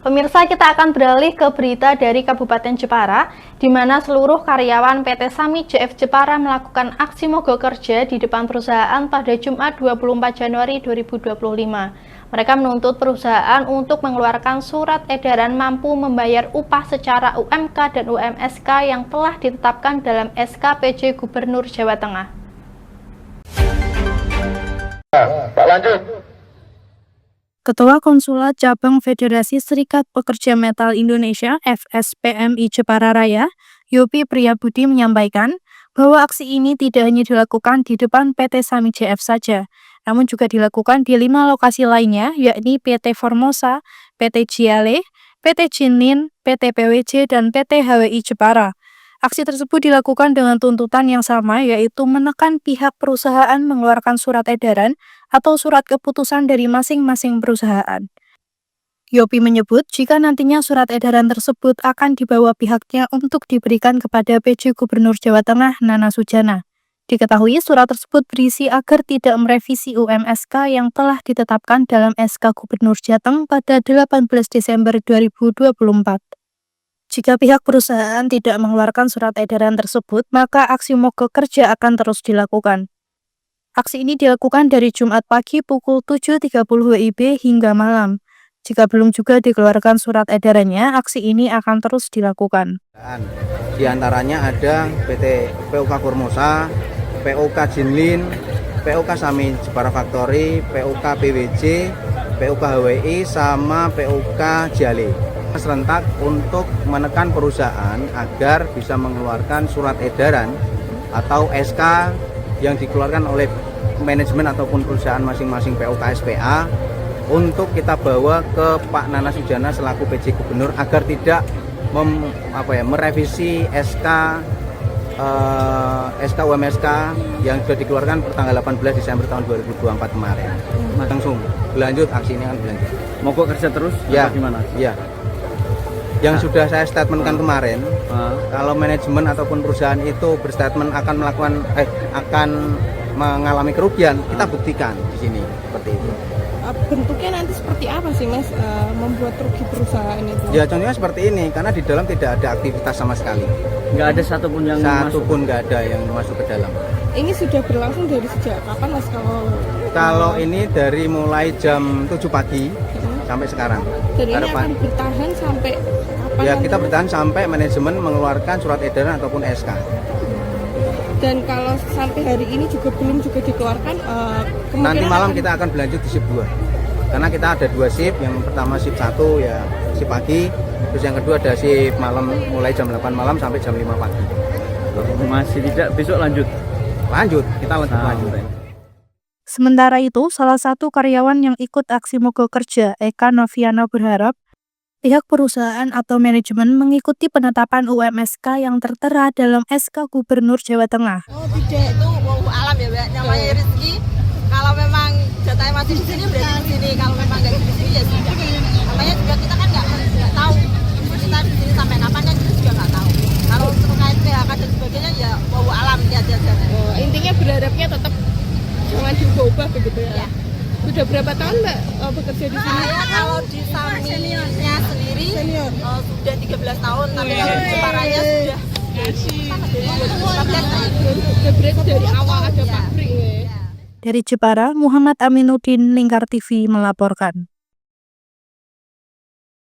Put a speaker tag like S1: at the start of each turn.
S1: Pemirsa, kita akan beralih ke berita dari Kabupaten Jepara, di mana seluruh karyawan PT Sami JF Jepara melakukan aksi mogok kerja di depan perusahaan pada Jumat 24 Januari 2025. Mereka menuntut perusahaan untuk mengeluarkan surat edaran mampu membayar upah secara UMK dan UMSK yang telah ditetapkan dalam SK PJ Gubernur Jawa Tengah.
S2: Pak, lanjut.
S3: Ketua Konsulat Cabang Federasi Serikat Pekerja Metal Indonesia (FSPMI) Jepara Raya, Yopi Priyabudi menyampaikan bahwa aksi ini tidak hanya dilakukan di depan PT Sami JF saja, namun juga dilakukan di 5 lokasi lainnya, yakni PT Formosa, PT Ciale, PT Jinlin, PT PWJ, dan PT HWI Jepara. Aksi tersebut dilakukan dengan tuntutan yang sama, yaitu menekan pihak perusahaan mengeluarkan surat edaran atau surat keputusan dari masing-masing perusahaan. Yopi menyebut jika nantinya surat edaran tersebut akan dibawa pihaknya untuk diberikan kepada PJ Gubernur Jawa Tengah Nana Sujana. Diketahui surat tersebut berisi agar tidak merevisi UMSK yang telah ditetapkan dalam SK Gubernur Jateng pada 18 Desember 2024. Jika pihak perusahaan tidak mengeluarkan surat edaran tersebut, maka aksi mogok kerja akan terus dilakukan. Aksi ini dilakukan dari Jumat pagi pukul 7.30 WIB hingga malam. Jika belum juga dikeluarkan surat edarannya, aksi ini akan terus dilakukan.
S4: Di antaranya ada PT POK Formosa, POK Jinlin, POK Sami Jepara Factory, POK PWJ, POK HWI, sama POK Ciale. Serentak untuk menekan perusahaan agar bisa mengeluarkan surat edaran atau SK yang dikeluarkan oleh manajemen ataupun perusahaan masing-masing POK SPA untuk kita bawa ke Pak Nana Sujana selaku PJ Gubernur agar tidak merevisi SK UMSK yang sudah dikeluarkan pertanggal 18 Desember tahun 2024 kemarin. Langsung berlanjut, aksi ini akan berlanjut.
S2: Mogok kerja terus?
S4: Ya,
S2: gimana?
S4: Ya. Yang sudah saya statementkan kemarin, kalau manajemen ataupun perusahaan itu berstatement akan mengalami kerugian, kita buktikan di sini seperti itu.
S5: Bentuknya nanti seperti apa sih, Mas, membuat rugi perusahaan itu?
S4: Ya contohnya seperti ini, karena di dalam tidak ada aktivitas sama sekali.
S2: Nggak ada satupun yang
S4: nggak ada yang masuk ke dalam.
S5: Ini sudah berlangsung dari sejak kapan, Mas?
S4: Kalau ini dari mulai jam 7 pagi sampai sekarang.
S5: Dan ini akan bertahan sampai kapan?
S4: Ya, kita bertahan sampai manajemen mengeluarkan surat edaran ataupun SK.
S5: Dan kalau sampai hari ini belum dikeluarkan,
S4: nanti malam kita akan berlanjut di shift 2. Karena kita ada 2 shift, yang pertama shift 1 ya shift pagi, terus yang kedua ada shift malam mulai jam 8 malam sampai jam 5 pagi.
S2: Masih tidak, besok lanjut?
S4: Lanjut, kita lanjut.
S3: Sementara itu, salah satu karyawan yang ikut aksi mogok kerja, Eka Noviana, berharap pihak perusahaan atau manajemen mengikuti penetapan UMSK yang tertera dalam SK Gubernur Jawa Tengah.
S6: Oh tidak, itu alam ya Mbak, namanya rezeki. Kalau memang jatahnya masih di sini berarti di sini, kalau memang nggak di sini ya sudah. Namanya juga kita kan nggak tahu kita di sini sampai kapan, kan kita juga nggak tahu. Kalau terkait PHK dan sebagainya ya alam lihat aja.
S5: Intinya berharapnya tetap jangan diubah begitu ya. Sudah berapa tahun Mbak bekerja di sini?
S6: Saya kalau di Saminya sendiri sudah 13 tahun, tapi kalau di Jeparanya sudah
S5: berarti dari awal ada pabrik ya.
S3: Dari Jepara, Muhammad Aminuddin, Lingkar TV melaporkan.